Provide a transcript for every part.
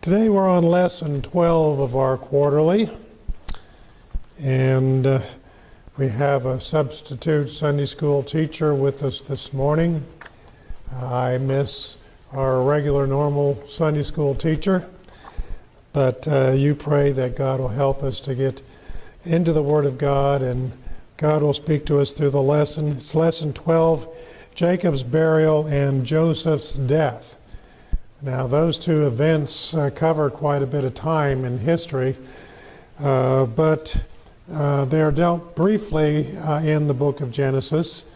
Today we're on lesson 12 of our quarterly, and we have a substitute Sunday school teacher with us this morning. I miss our regular normal Sunday school teacher, but you pray that God will help us to get into the Word of God, and God will speak to us through the lesson. It's lesson 12, Jacob's burial and Joseph's death. Now, those two events cover quite a bit of time in history, but they're dealt briefly in the book of Genesis,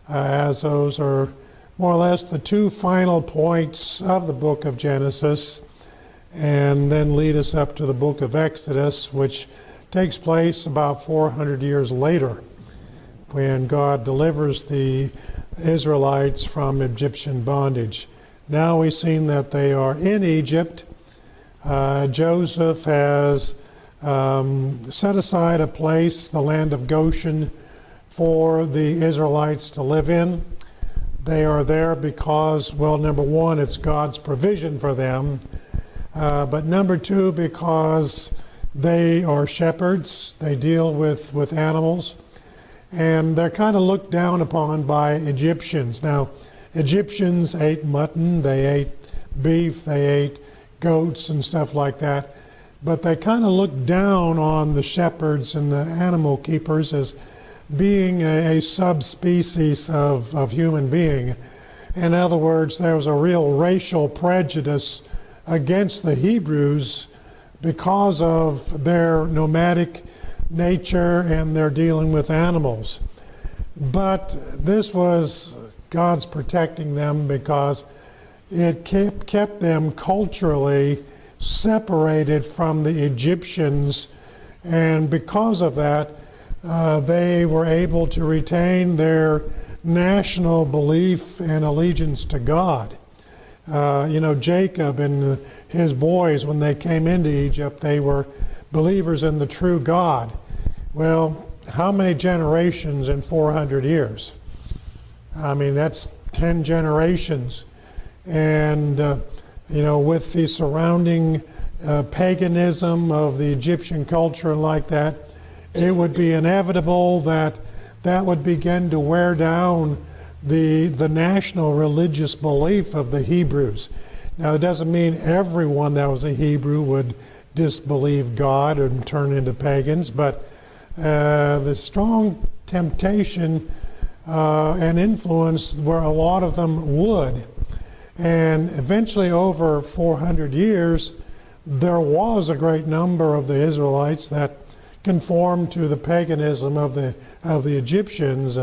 as those are more or less the two final points of the book of Genesis, and then lead us up to the book of Exodus, which takes place about 400 years later, when God delivers the Israelites from Egyptian bondage. Now we've seen that they are in Egypt. Joseph has set aside a place, the land of Goshen, for the Israelites to live in. They are there because, well, number one, it's God's provision for them. But number two, because they are shepherds. They deal with animals. And they're kind of looked down upon by Egyptians. Now, Egyptians ate mutton, they ate beef, they ate goats and stuff like that. But they kind of looked down on the shepherds and the animal keepers as being a subspecies of human being. In other words, there was a real racial prejudice against the Hebrews because of their nomadic nature and their dealing with animals. But this was God's protecting them because it kept them culturally separated from the Egyptians, and because of that, they were able to retain their national belief and allegiance to God. Jacob and his boys, when they came into Egypt, they were believers in the true God. Well, how many generations in 400 years? I mean, that's 10 generations. And, with the surrounding paganism of the Egyptian culture and like that, it would be inevitable that that would begin to wear down the national religious belief of the Hebrews. Now, it doesn't mean everyone that was a Hebrew would disbelieve God and turn into pagans, but the strong temptation and influence where a lot of them would. And eventually, over 400 years, there was a great number of the Israelites that conformed to the paganism of the Egyptians,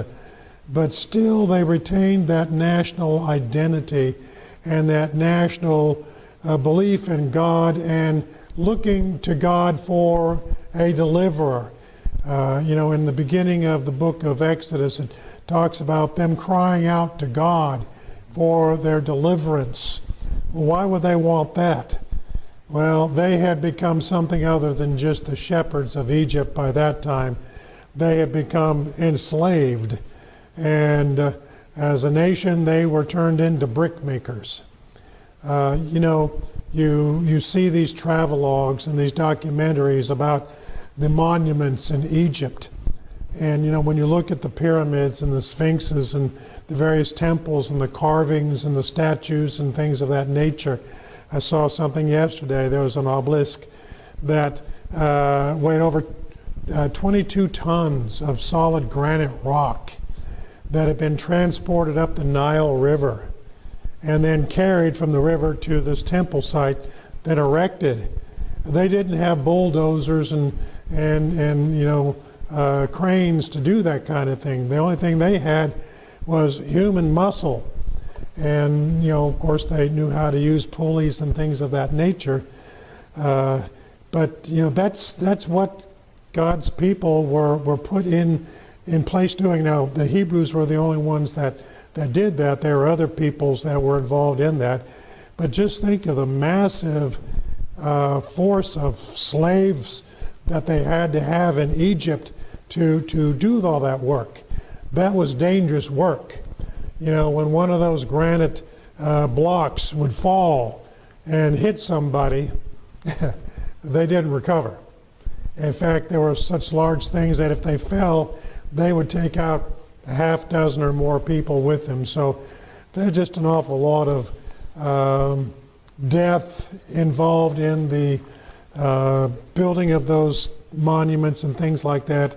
but still they retained that national identity and that national belief in God and looking to God for a deliverer. In the beginning of the book of Exodus, it talks about them crying out to God for their deliverance. Well, why would they want that? Well, they had become something other than just the shepherds of Egypt by that time. They had become enslaved, and as a nation, they were turned into brick makers. You see these travelogues and these documentaries about the monuments in Egypt. And when you look at the pyramids and the sphinxes and the various temples and the carvings and the statues and things of that nature, I saw something yesterday. There was an obelisk that weighed over 22 tons of solid granite rock that had been transported up the Nile River and then carried from the river to this temple site that erected. They didn't have bulldozers and cranes to do that kind of thing. The only thing they had was human muscle. And, of course, they knew how to use pulleys and things of that nature. But that's what God's people were put in place doing. Now, the Hebrews were the only ones that did that. There were other peoples that were involved in that. But just think of the massive force of slaves that they had to have in Egypt to do all that work. That was dangerous work. When one of those granite blocks would fall and hit somebody, they didn't recover. In fact, there were such large things that if they fell, they would take out a half dozen or more people with them. So there's just an awful lot of death involved in the building of those monuments and things like that.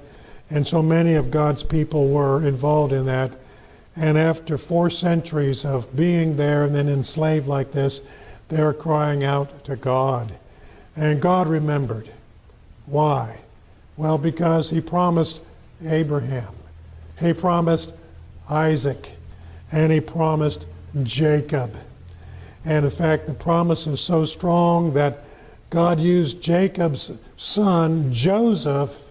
And so many of God's people were involved in that. And after 4 centuries of being there and then enslaved like this, they were crying out to God. And God remembered. Why? Well, because he promised Abraham, he promised Isaac, and he promised Jacob. And in fact, the promise was so strong that God used Jacob's son, Joseph,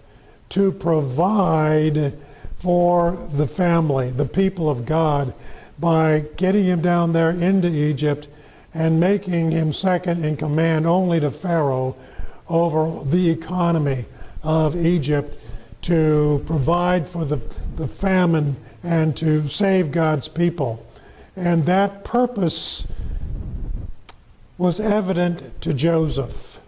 to provide for the family, the people of God, by getting him down there into Egypt and making him second in command only to Pharaoh over the economy of Egypt, to provide for the famine and to save God's people. And that purpose was evident to Joseph.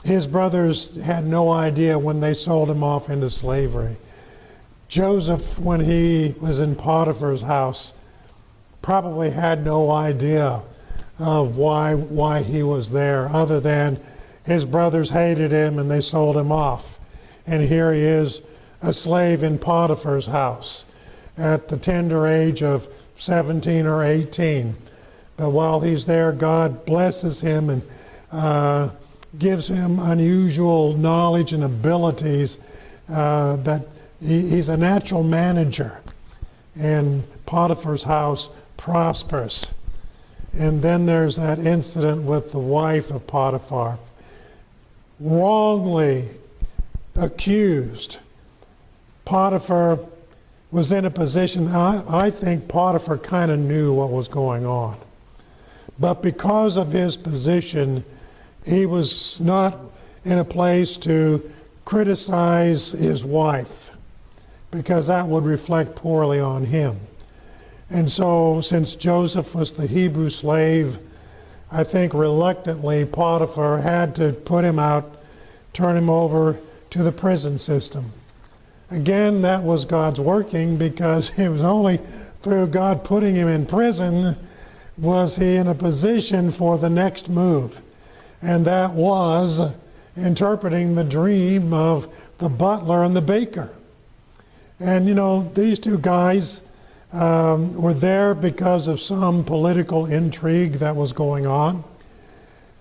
His brothers had no idea when they sold him off into slavery. Joseph, when he was in Potiphar's house, probably had no idea of why he was there, other than his brothers hated him and they sold him off. And here he is, a slave in Potiphar's house at the tender age of 17 or 18. But while he's there, God blesses him and gives him unusual knowledge and abilities that he's a natural manager. And Potiphar's house prospers. And then there's that incident with the wife of Potiphar, wrongly accused. Potiphar was in a position, I think Potiphar kind of knew what was going on. But because of his position, he was not in a place to criticize his wife, because that would reflect poorly on him. And so, since Joseph was the Hebrew slave, I think reluctantly Potiphar had to put him out, turn him over to the prison system. Again, that was God's working, because it was only through God putting him in prison was he in a position for the next move. And that was interpreting the dream of the butler and the baker. And you know, these two guys were there because of some political intrigue that was going on.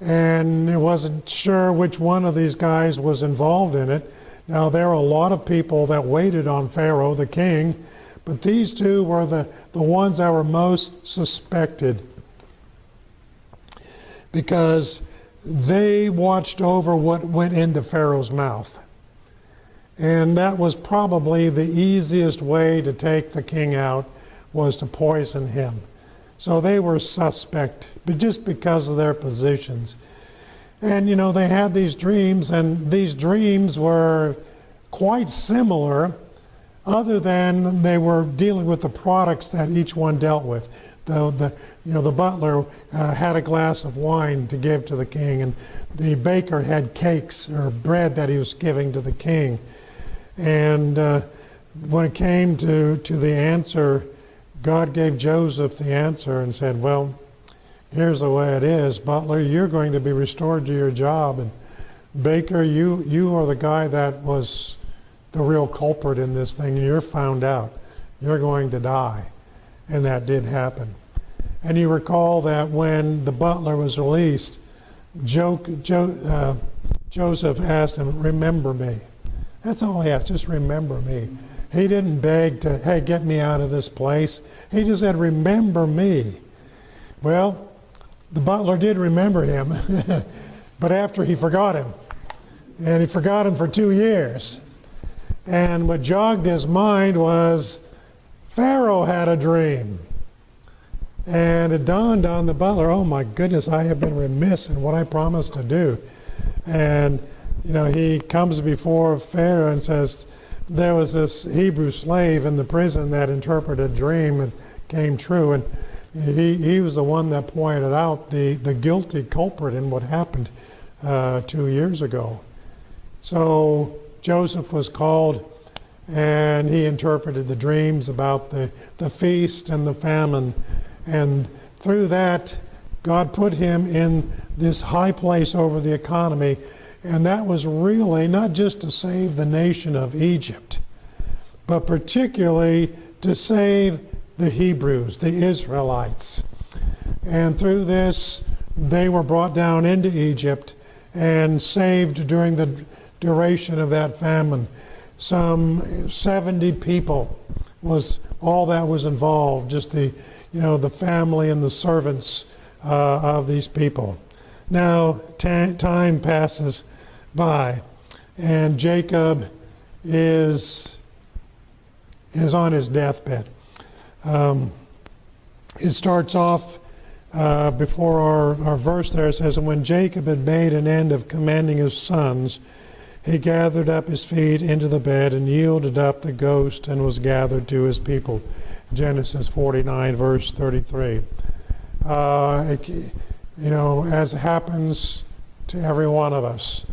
And it wasn't sure which one of these guys was involved in it. Now, there are a lot of people that waited on Pharaoh, the king, but these two were the ones that were most suspected, because they watched over what went into Pharaoh's mouth. And that was probably the easiest way to take the king out, was to poison him. So they were suspect, but just because of their positions. And you know, they had these dreams, and these dreams were quite similar, other than they were dealing with the products that each one dealt with. The butler had a glass of wine to give to the king, and the baker had cakes or bread that he was giving to the king. And when it came to the answer, God gave Joseph the answer and said, well, here's the way it is. Butler, you're going to be restored to your job. And baker, you are the guy that was the real culprit in this thing, and you're found out. You're going to die. And that did happen. And you recall that when the butler was released, Joseph asked him, remember me. That's all he asked, just remember me. He didn't beg to, hey, get me out of this place. He just said, remember me. Well, the butler did remember him, but after he forgot him. And he forgot him for 2 years. And what jogged his mind was, Pharaoh had a dream. And it dawned on the butler, oh my goodness, I have been remiss in what I promised to do. And you know, he comes before Pharaoh and says, there was this Hebrew slave in the prison that interpreted a dream and came true. And he was the one that pointed out the guilty culprit in what happened 2 years ago. So Joseph was called, and he interpreted the dreams about the feast and the famine. And through that, God put him in this high place over the economy. And that was really not just to save the nation of Egypt, but particularly to save the Hebrews, the Israelites. And through this, they were brought down into Egypt and saved during the duration of that famine. Some 70 people was all that was involved, just the family and the servants of these people. Now, time passes by, and Jacob is on his deathbed. It starts off before our verse there. It says, "And when Jacob had made an end of commanding his sons, he gathered up his feet into the bed and yielded up the ghost and was gathered to his people." Genesis 49, verse 33. As happens to every one of us,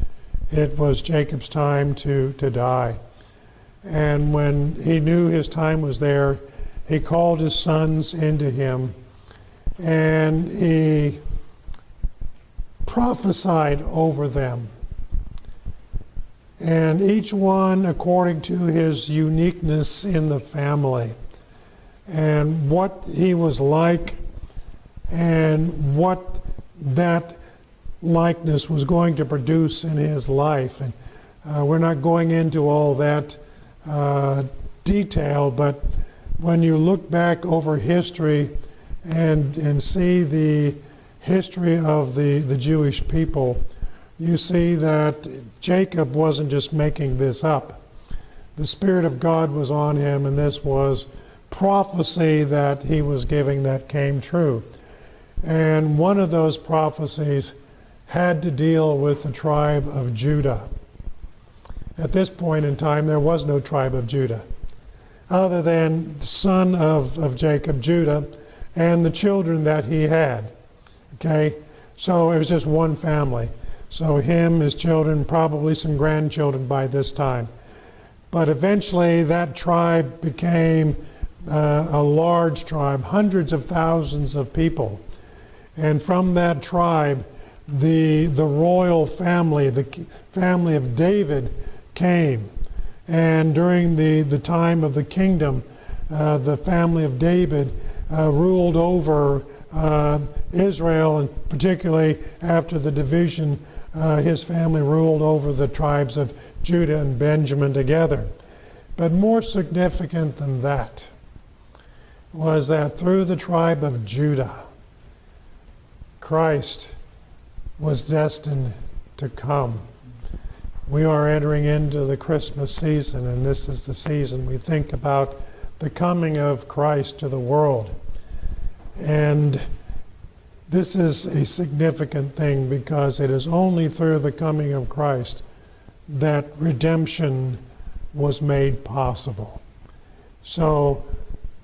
it was Jacob's time to die. And when he knew his time was there, he called his sons into him, and he prophesied over them. And each one according to his uniqueness in the family, and what he was like, and what that likeness was going to produce in his life. And we're not going into all that detail, but when you look back over history and see the history of the Jewish people, you see that Jacob wasn't just making this up. The Spirit of God was on him, and this was prophecy that he was giving that came true. And one of those prophecies had to deal with the tribe of Judah. At this point in time, there was no tribe of Judah, other than the son of Jacob, Judah, and the children that he had. Okay? So it was just one family. So him, his children, probably some grandchildren by this time. But eventually that tribe became a large tribe, hundreds of thousands of people. And from that tribe, the royal family, the family of David, came. And during the time of the kingdom, the family of David ruled over Israel, and particularly after the division, his family ruled over the tribes of Judah and Benjamin together. But more significant than that was that through the tribe of Judah, Christ was destined to come. We are entering into the Christmas season, and this is the season we think about the coming of Christ to the world. And this is a significant thing because it is only through the coming of Christ that redemption was made possible. So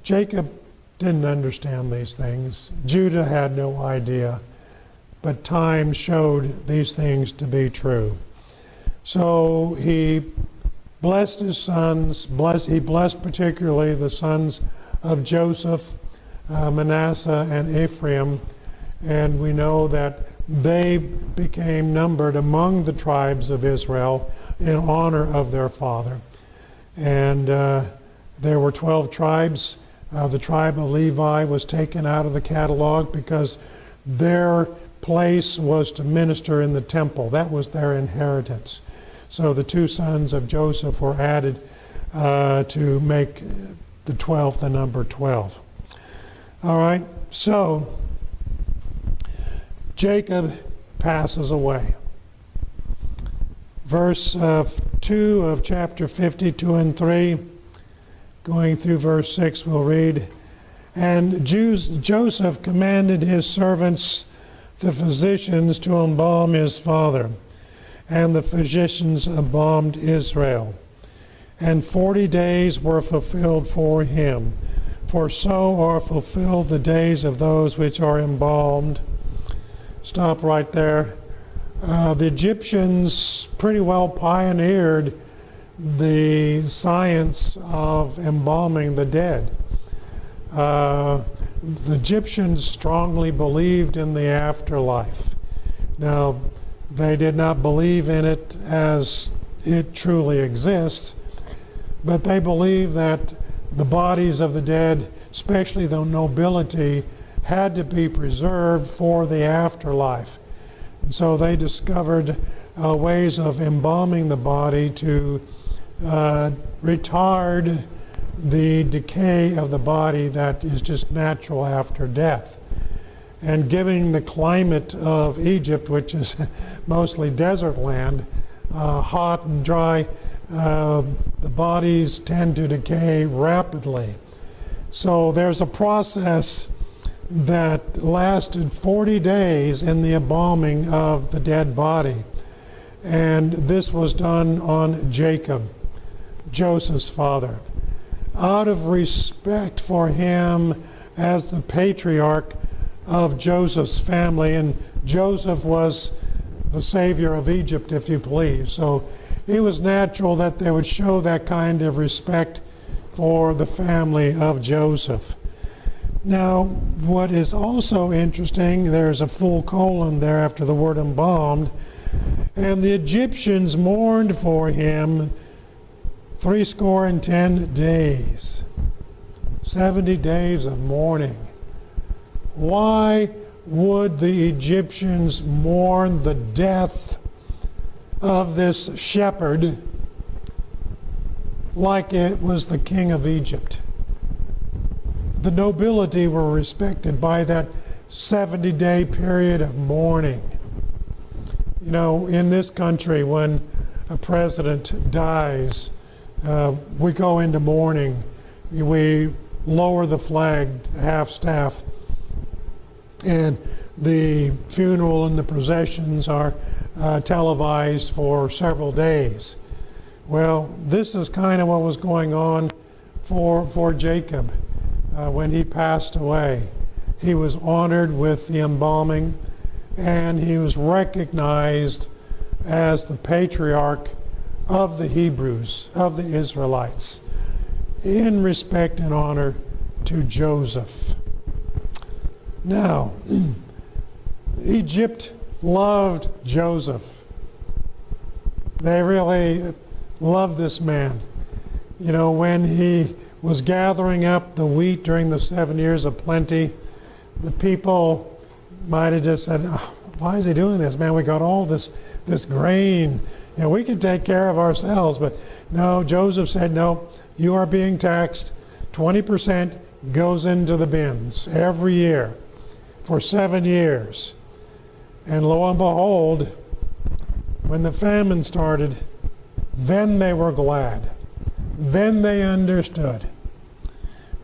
Jacob didn't understand these things. Judah had no idea. But time showed these things to be true. So he blessed his sons. He blessed particularly the sons of Joseph, Manasseh, and Ephraim. And we know that they became numbered among the tribes of Israel in honor of their father. And there were 12 tribes. The tribe of Levi was taken out of the catalog because their place was to minister in the temple. That was their inheritance. So the two sons of Joseph were added to make the 12th the number 12. All right, so Jacob passes away. Verse 2 of chapter 52 and 3, going through verse 6, we'll read, "And Joseph commanded his servants, the physicians, to embalm his father. And the physicians embalmed Israel. And 40 days were fulfilled for him. for so are fulfilled the days of those which are embalmed. Stop right there. The Egyptians pretty well pioneered the science of embalming the dead. The Egyptians strongly believed in the afterlife. Now, they did not believe in it as it truly exists, but they believed that the bodies of the dead, especially the nobility, had to be preserved for the afterlife. And so they discovered ways of embalming the body to retard the decay of the body that is just natural after death. And given the climate of Egypt, which is mostly desert land, hot and dry, the bodies tend to decay rapidly. So there's a process that lasted 40 days in the embalming of the dead body. And this was done on Jacob, Joseph's father. Out of respect for him as the patriarch of Joseph's family, and Joseph was the savior of Egypt, if you please. So it was natural that they would show that kind of respect for the family of Joseph. Now, what is also interesting, there's a full colon there after the word embalmed, and the Egyptians mourned for him 70 days. 70 days of mourning. Why would the Egyptians mourn the death of this shepherd like it was the king of Egypt? The nobility were respected by that 70-day period of mourning. You know, in this country, when a president dies, we go into mourning. We lower the flag, half-staff, and the funeral and the processions are televised for several days. Well, this is kind of what was going on for Jacob when he passed away. He was honored with the embalming, and he was recognized as the patriarch of the Hebrews, of the Israelites, in respect and honor to Joseph. Now, Egypt loved Joseph. They really loved this man. You know, when he was gathering up the wheat during the 7 years of plenty, the people might have just said, oh, why is he doing this, man? We got all this grain. You know, we can take care of ourselves. But no, Joseph said, no, you are being taxed. 20% goes into the bins every year for 7 years. And lo and behold, when the famine started, then they were glad. Then they understood.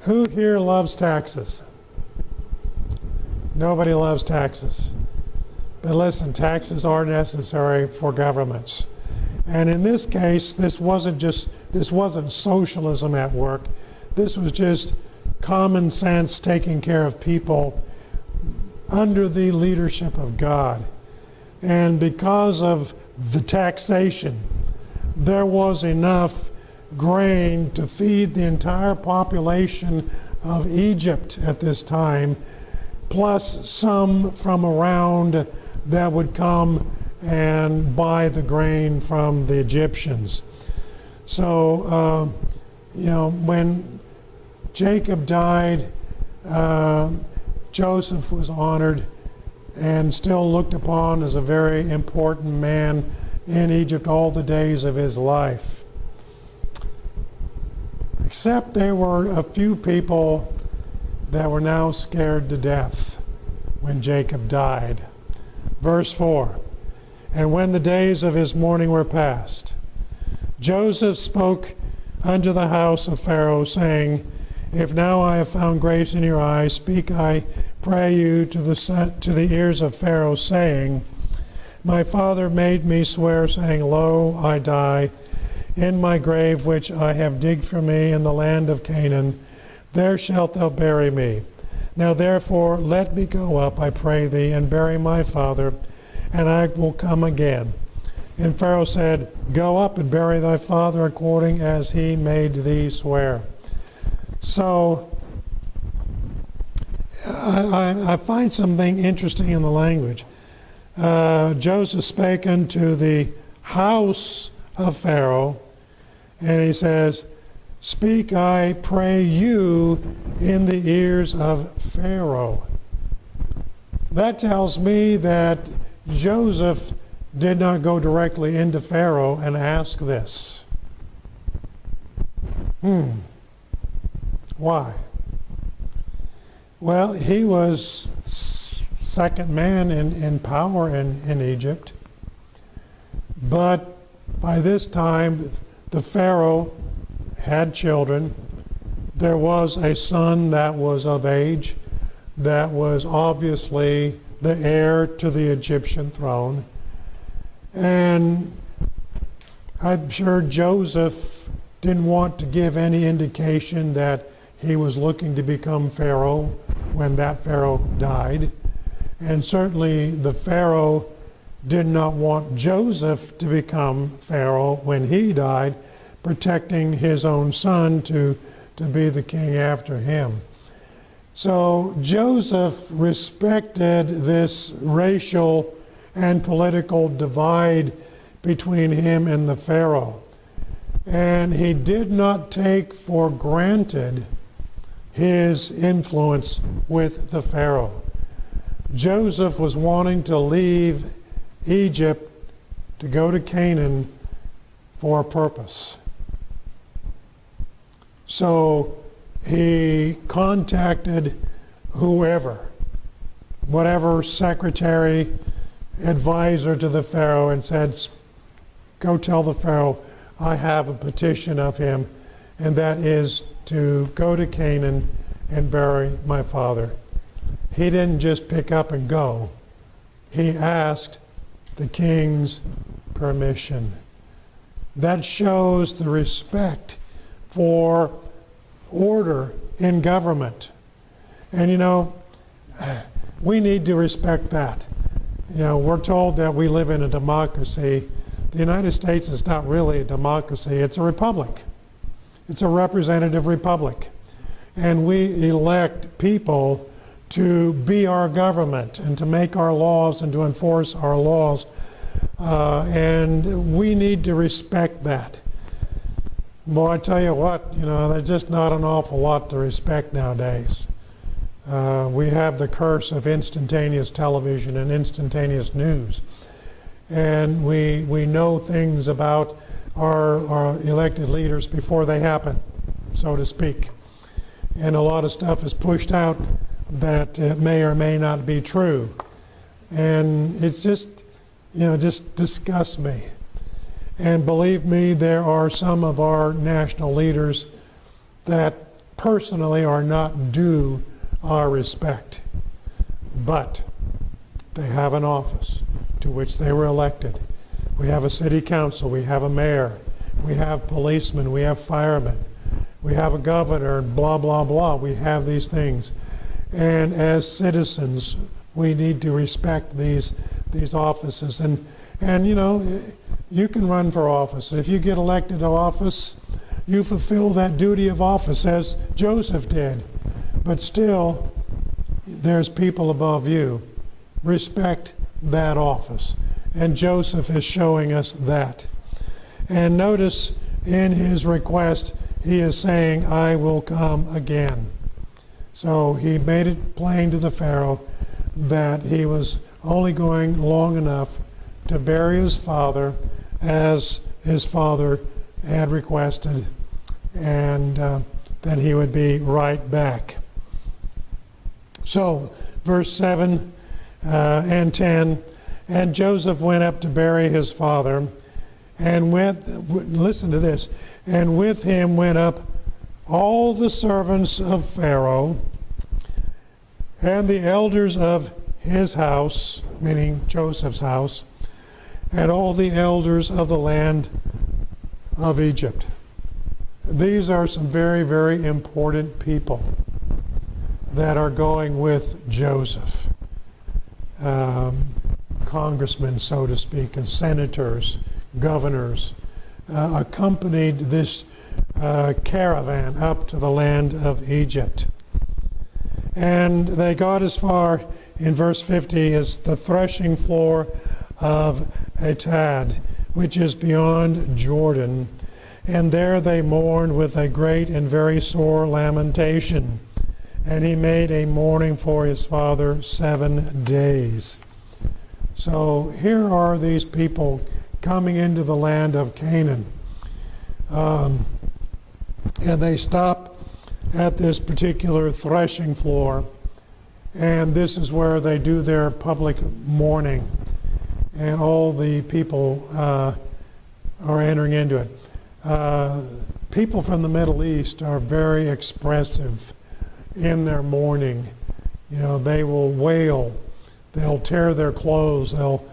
Who here loves taxes? Nobody loves taxes. But listen, taxes are necessary for governments. And in this case, this wasn't socialism at work. This was just common sense taking care of people under the leadership of God. And because of the taxation, there was enough grain to feed the entire population of Egypt at this time, plus some from around that would come and buy the grain from the Egyptians. So, you know, when Jacob died, Joseph was honored and still looked upon as a very important man in Egypt all the days of his life. Except there were a few people that were now scared to death when Jacob died. Verse 4, and when the days of his mourning were past, Joseph spoke unto the house of Pharaoh, saying, if now I have found grace in your eyes, speak, I pray you, to the ears of Pharaoh, saying, my father made me swear, saying, lo, I die in my grave which I have digged for me in the land of Canaan, there shalt thou bury me. Now therefore let me go up, I pray thee, and bury my father, and I will come again. And Pharaoh said, Go up and bury thy father according as he made thee swear. So I find something interesting in the language. Joseph spake unto the house of Pharaoh, and he says, Speak, I pray you, in the ears of Pharaoh. That tells me that Joseph did not go directly into Pharaoh and ask this. Why? Well, he was second man in power in Egypt. But by this time, the Pharaoh had children. There was a son that was of age, that was obviously the heir to the Egyptian throne. And I'm sure Joseph didn't want to give any indication that he was looking to become Pharaoh when that Pharaoh died. And certainly the Pharaoh did not want Joseph to become Pharaoh when he died, protecting his own son to be the king after him. So Joseph respected this racial and political divide between him and the Pharaoh. And he did not take for granted his influence with the Pharaoh. Joseph was wanting to leave Egypt to go to Canaan for a purpose. So he contacted whoever, whatever secretary, advisor to the Pharaoh, and said, Go tell the Pharaoh I have a petition of him, and that is to go to Canaan and bury my father. He didn't just pick up and go. He asked the king's permission. That shows the respect for order in government. And we need to respect that. We're told that we live in a democracy. The United States is not really a democracy, it's a republic. It's a representative republic. And we elect people to be our government and to make our laws and to enforce our laws. And we need to respect that. Boy, I tell you what, there's just not an awful lot to respect nowadays. We have the curse of instantaneous television and instantaneous news. And we know things about our elected leaders before they happen, so to speak. And a lot of stuff is pushed out that may or may not be true. And it's just disgusts me. And believe me, there are some of our national leaders that personally are not due our respect. But they have an office to which they were elected. We have a city council, we have a mayor, we have policemen, we have firemen, we have a governor, and blah, blah, blah. We have these things. And as citizens, we need to respect these offices. And you can run for office. If you get elected to office, you fulfill that duty of office as Joseph did. But still, there's people above you. Respect that office. And Joseph is showing us that. And notice in his request, he is saying, I will come again. So he made it plain to the Pharaoh that he was only going long enough to bury his father as his father had requested, and then he would be right back. So, verse 7 and 10, and Joseph went up to bury his father, and listen to this, and with him went up all the servants of Pharaoh, and the elders of his house, meaning Joseph's house, and all the elders of the land of Egypt. these are some very, very important people that are going with Joseph. Congressmen, so to speak, and senators, governors, accompanied this caravan up to the land of Egypt. And they got as far, in verse 50, as the threshing floor of Atad, which is beyond Jordan. And there they mourned with a great and very sore lamentation. And he made a mourning for his father 7 days. So here are these people coming into the land of Canaan. And they stop at this particular threshing floor. And this is where they do their public mourning. And all the people are entering into it. People from the Middle East are very expressive in their mourning. You know, they will wail, they'll tear their clothes, they'll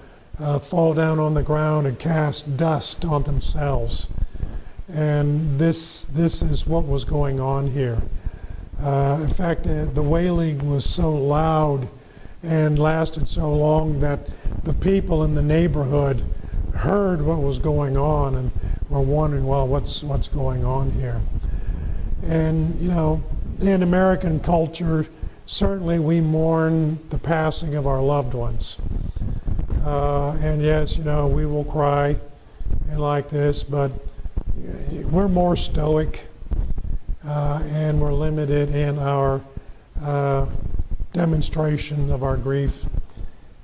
fall down on the ground and cast dust on themselves. And this is what was going on here. In fact, the wailing was so loud and lasted so long that the people in the neighborhood heard what was going on and were wondering, well, what's going on here? And, you know, in American culture, certainly we mourn the passing of our loved ones. And yes, you know, we will cry and like this, but we're more stoic and we're limited in our demonstration of our grief.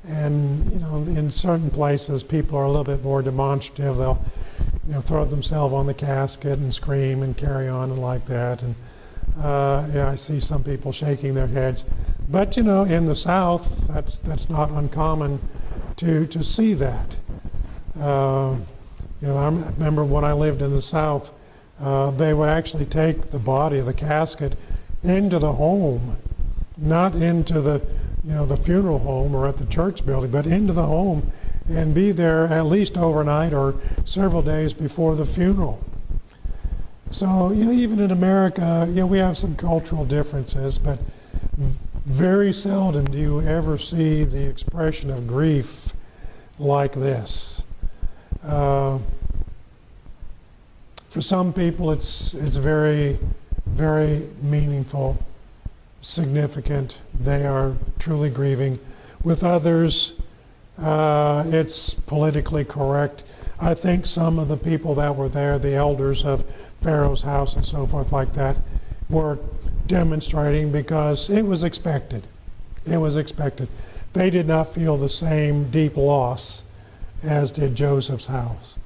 And, you know, in certain places, people are a little bit more demonstrative. They'll, you know, throw themselves on the casket and scream and carry on and like that. And yeah, I see some people shaking their heads. But, you know, in the South, that's not uncommon to see that. You know, I remember when I lived in the South, they would actually take the body of the casket into the home, not into the, you know, the funeral home or at the church building, but into the home and be there at least overnight or several days before the funeral. So, you know, even in America, you know, we have some cultural differences, but very seldom do you ever see the expression of grief like this. For some people, it's very, very meaningful, significant. They are truly grieving. With others, it's politically correct. I think some of the people that were there, the elders of Pharaoh's house and so forth like that, were demonstrating because it was expected. It was expected. They did not feel the same deep loss as did Joseph's house.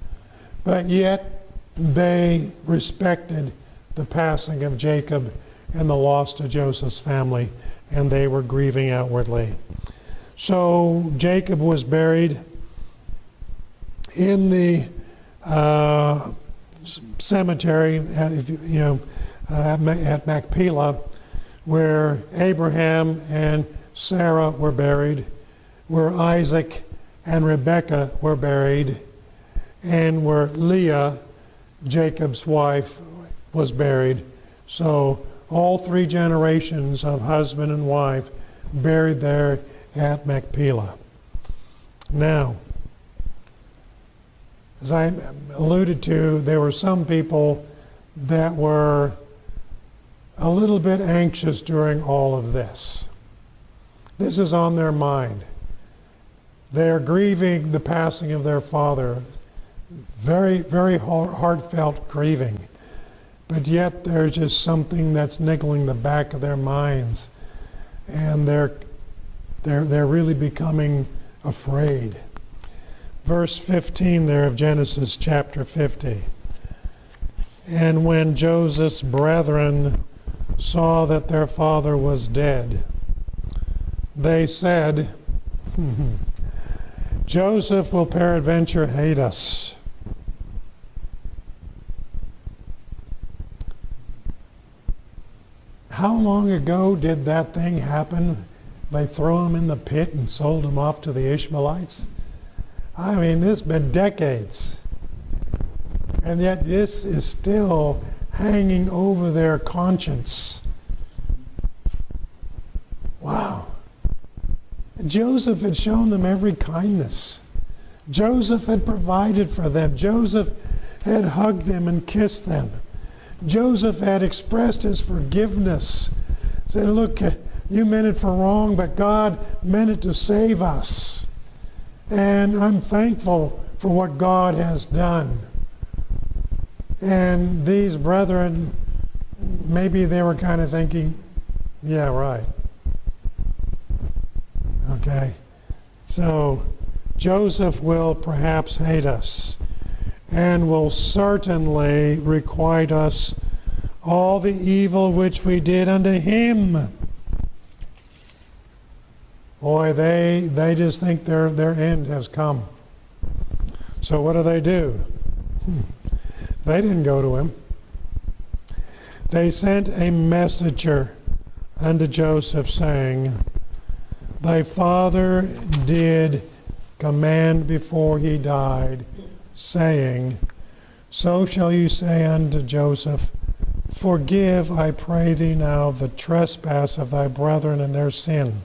But yet, they respected the passing of Jacob and the loss to Joseph's family, and they were grieving outwardly. So Jacob was buried in the cemetery at Machpelah, where Abraham and Sarah were buried, where Isaac and Rebekah were buried, and where Leah, Jacob's wife, was buried. So all 3 generations of husband and wife buried there at Machpelah. Now, as I alluded to, there were some people that were a little bit anxious during all of this. This is on their mind. They're grieving the passing of their father. Very, very heartfelt grieving. But yet there's just something that's niggling the back of their minds. And they're really becoming afraid. Verse 15 there of Genesis chapter 50. And when Joseph's brethren saw that their father was dead, they said, Joseph will peradventure hate us. How long ago did that thing happen? They threw him in the pit and sold him off to the Ishmaelites? I mean, it's been decades. And yet this is still hanging over their conscience. Wow. Joseph had shown them every kindness. Joseph had provided for them. Joseph had hugged them and kissed them. Joseph had expressed his forgiveness. Said, look, you meant it for wrong, but God meant it to save us. And I'm thankful for what God has done. And these brethren, maybe they were kind of thinking, yeah, right. Okay. So Joseph will perhaps hate us and will certainly requite us all the evil which we did unto him. Boy, they just think their end has come. So what do? They didn't go to him. They sent a messenger unto Joseph, saying, thy father did command before he died, saying, so shall you say unto Joseph, forgive, I pray thee now, the trespass of thy brethren and their sin.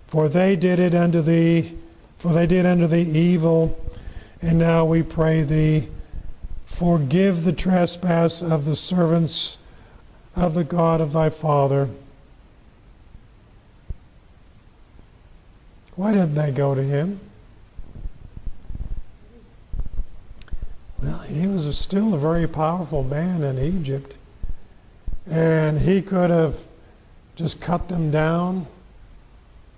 For they did unto thee evil, and now we pray thee, forgive the trespass of the servants of the God of thy father. Why didn't they go to him? Well, he was still a very powerful man in Egypt, and he could have just cut them down,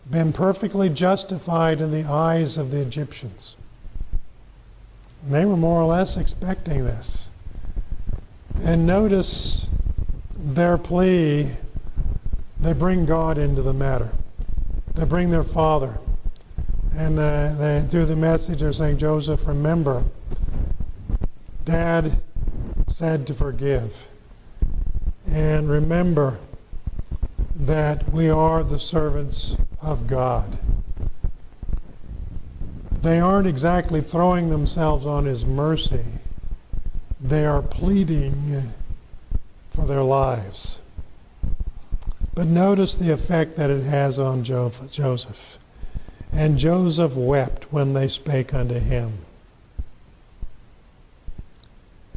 been perfectly justified in the eyes of the Egyptians. And they were more or less expecting this. And notice their plea, they bring God into the matter. They bring their father. And through the message they're saying, Joseph, remember, Dad said to forgive. And remember that we are the servants of God. They aren't exactly throwing themselves on his mercy. They are pleading for their lives. But notice the effect that it has on Joseph. And Joseph wept when they spake unto him.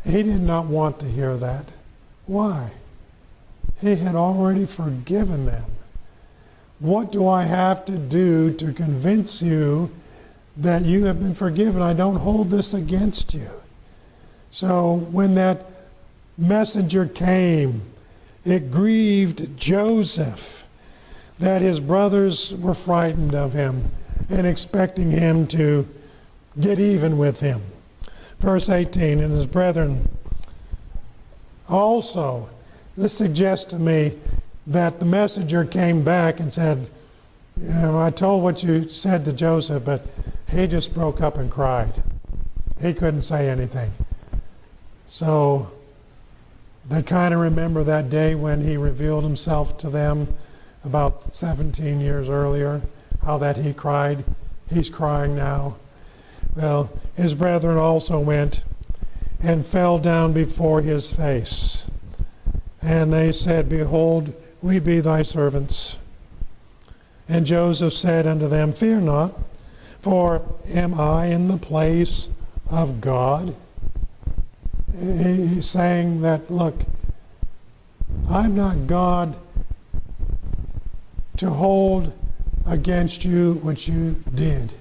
He did not want to hear that. Why? He had already forgiven them. What do I have to do to convince you that you have been forgiven? I don't hold this against you. So when that messenger came, it grieved Joseph that his brothers were frightened of him and expecting him to get even with him. Verse 18, and his brethren also, this suggests to me that the messenger came back and said, you know, I told what you said to Joseph, but he just broke up and cried. He couldn't say anything. So they kind of remember that day when he revealed himself to them about 17 years earlier, how that he cried. He's crying now. Well, his brethren also went and fell down before his face. And they said, behold, we be thy servants. And Joseph said unto them, fear not, for am I in the place of God? He's saying that, look, I'm not God to hold against you what you did.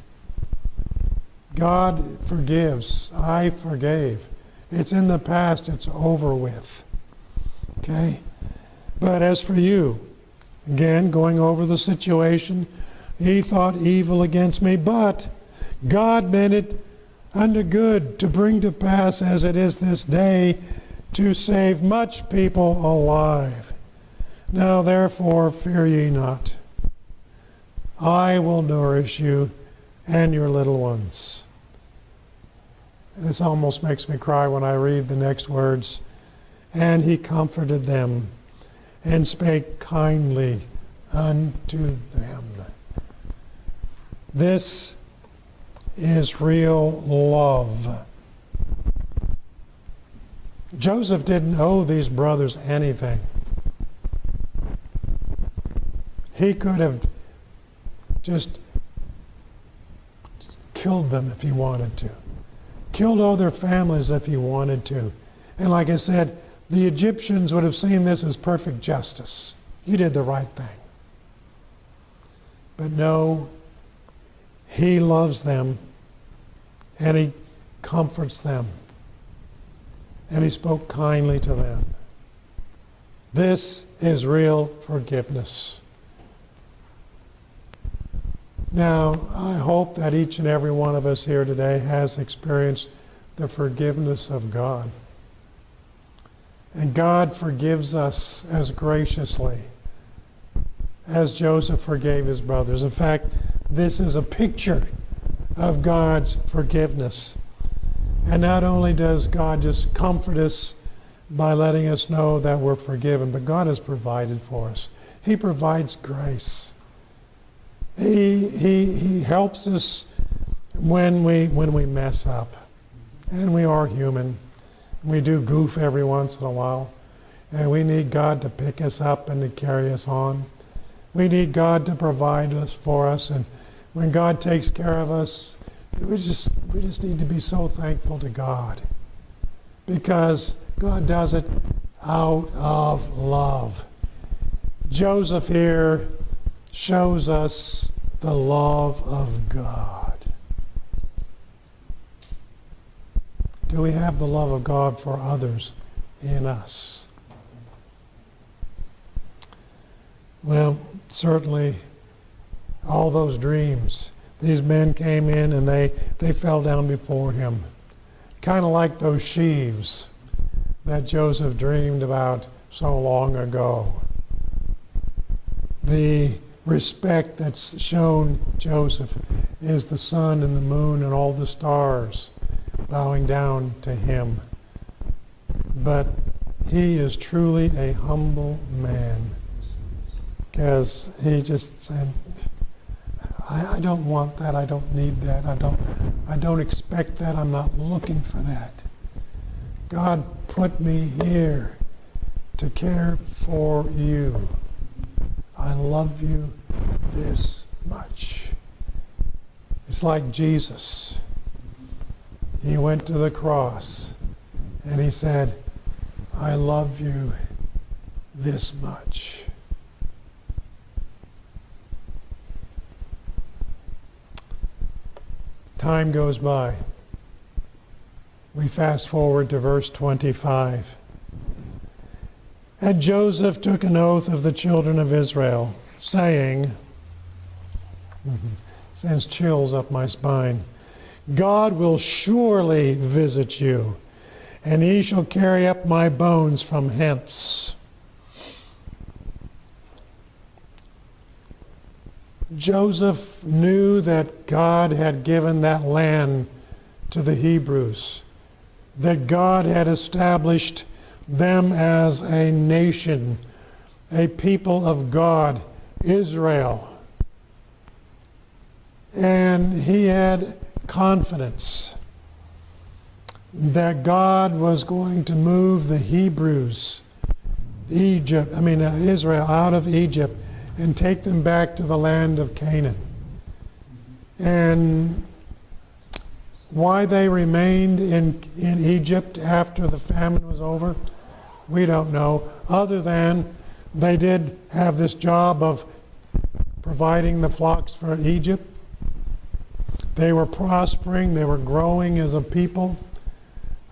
God forgives. I forgave. It's in the past. It's over with. Okay? But as for you, again, going over the situation, he thought evil against me, but God meant it unto good to bring to pass as it is this day to save much people alive. Now therefore fear ye not. I will nourish you and your little ones. This almost makes me cry when I read the next words. And he comforted them and spake kindly unto them. This is real love. Joseph didn't owe these brothers anything. He could have just killed them if he wanted to. Killed all their families if he wanted to. And like I said, the Egyptians would have seen this as perfect justice. You did the right thing. But no, he loves them and he comforts them. And he spoke kindly to them. This is real forgiveness. Now, I hope that each and every one of us here today has experienced the forgiveness of God. And God forgives us as graciously as Joseph forgave his brothers. In fact, this is a picture of God's forgiveness. And not only does God just comfort us by letting us know that we're forgiven, but God has provided for us. He provides grace. He helps us when we mess up. And we are human. We do goof every once in a while. And we need God to pick us up and to carry us on. We need God to provide us for us. And when God takes care of us, we just need to be so thankful to God. Because God does it out of love. Joseph here shows us the love of God. Do we have the love of God for others in us? Well, certainly all those dreams. These men came in and they fell down before him. Kind of like those sheaves that Joseph dreamed about so long ago. The respect that's shown Joseph is the sun and the moon and all the stars bowing down to him. But he is truly a humble man, because he just said, I don't want that, I don't need that, I don't expect that, I'm not looking for that. God put me here to care for you. I love you this much. It's like Jesus. He went to the cross and he said, I love you this much. Time goes by. We fast forward to verse 25. And Joseph took an oath of the children of Israel, saying, sends chills up my spine, God will surely visit you, and he shall carry up my bones from hence. Joseph knew that God had given that land to the Hebrews, that God had established them as a nation, a people of God, Israel. And he had confidence that God was going to move the Hebrews, Israel out of Egypt and take them back to the land of Canaan. And why they remained in Egypt after the famine was over, we don't know, other than they did have this job of providing the flocks for Egypt. They were prospering, they were growing as a people.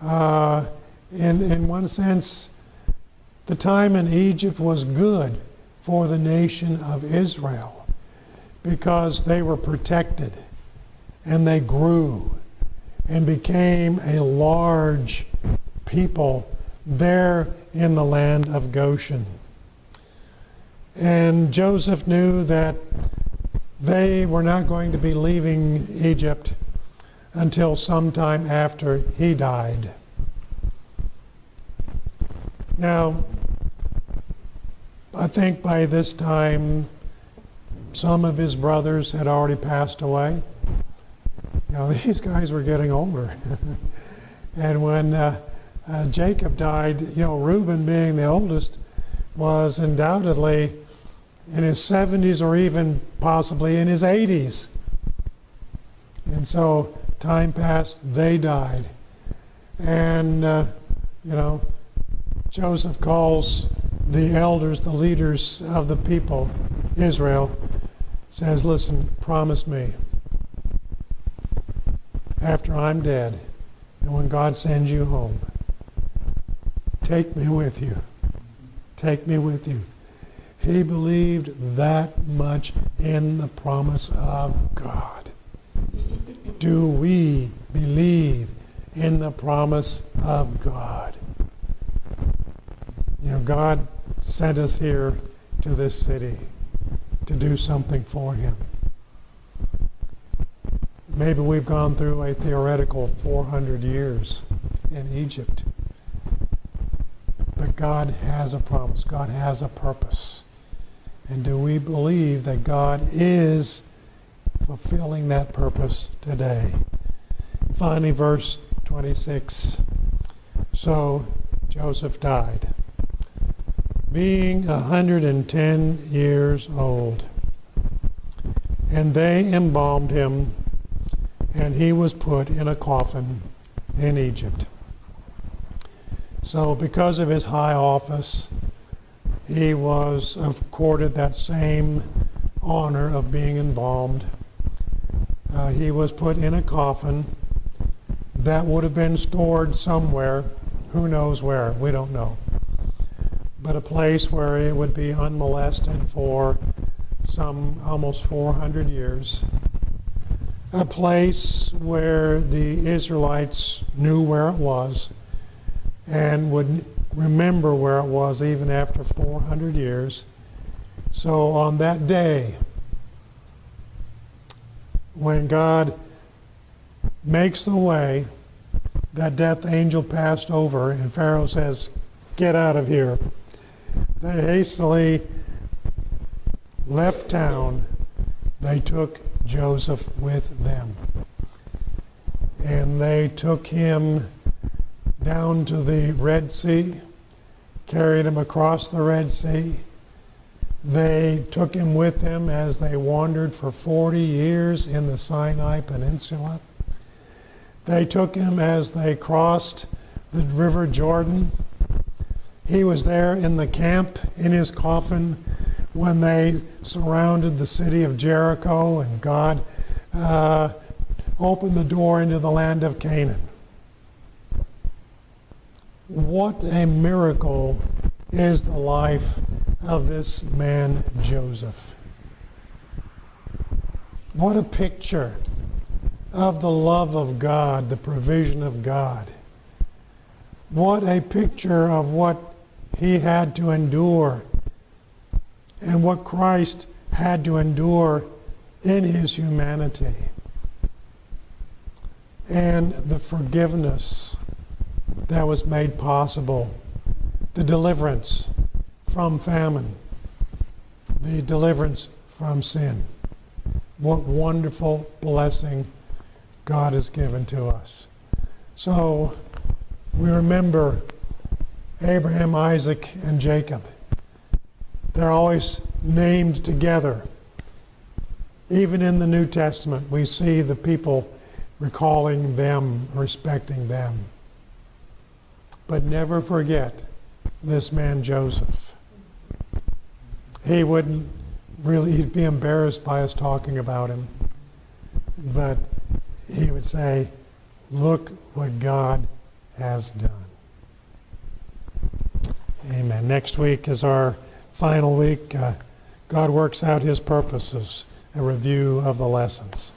In one sense, the time in Egypt was good for the nation of Israel because they were protected and they grew and became a large people there in the land of Goshen. And Joseph knew that they were not going to be leaving Egypt until sometime after he died. Now, I think by this time, some of his brothers had already passed away. You know, these guys were getting older. And when Jacob died, Reuben being the oldest was undoubtedly in his 70s or even possibly in his 80s. And so time passed, they died. And, Joseph calls the elders, the leaders of the people, Israel, says, listen, promise me after I'm dead and when God sends you home, take me with you. Take me with you. He believed that much in the promise of God. Do we believe in the promise of God? God sent us here to this city to do something for Him. Maybe we've gone through a theoretical 400 years in Egypt. But God has a promise. God has a purpose. And do we believe that God is fulfilling that purpose today? Finally, verse 26. So Joseph died, being 110 years old. And they embalmed him, and he was put in a coffin in Egypt. So because of his high office, he was accorded that same honor of being embalmed. He was put in a coffin that would have been stored somewhere, who knows where, we don't know. But a place where it would be unmolested for some almost 400 years. A place where the Israelites knew where it was and would remember where it was even after 400 years. So on that day, when God makes the way, that death angel passed over and Pharaoh says, get out of here. They hastily left town. They took Joseph with them. And they took him down to the Red Sea, carried him across the Red Sea. They took him with them as they wandered for 40 years in the Sinai Peninsula. They took him as they crossed the River Jordan. He was there in the camp in his coffin when they surrounded the city of Jericho and God opened the door into the land of Canaan. What a miracle is the life of this man Joseph. What a picture of the love of God, the provision of God. What a picture of what he had to endure and what Christ had to endure in his humanity. And the forgiveness that was made possible, the deliverance from famine, the deliverance from sin. What wonderful blessing God has given to us. So we remember Abraham, Isaac, and Jacob. They're always named together. Even in the New Testament, we see the people recalling them, respecting them. But never forget this man Joseph. He'd be embarrassed by us talking about him. But he would say, look what God has done. Amen. Next week is our final week. God works out his purposes, a review of the lessons.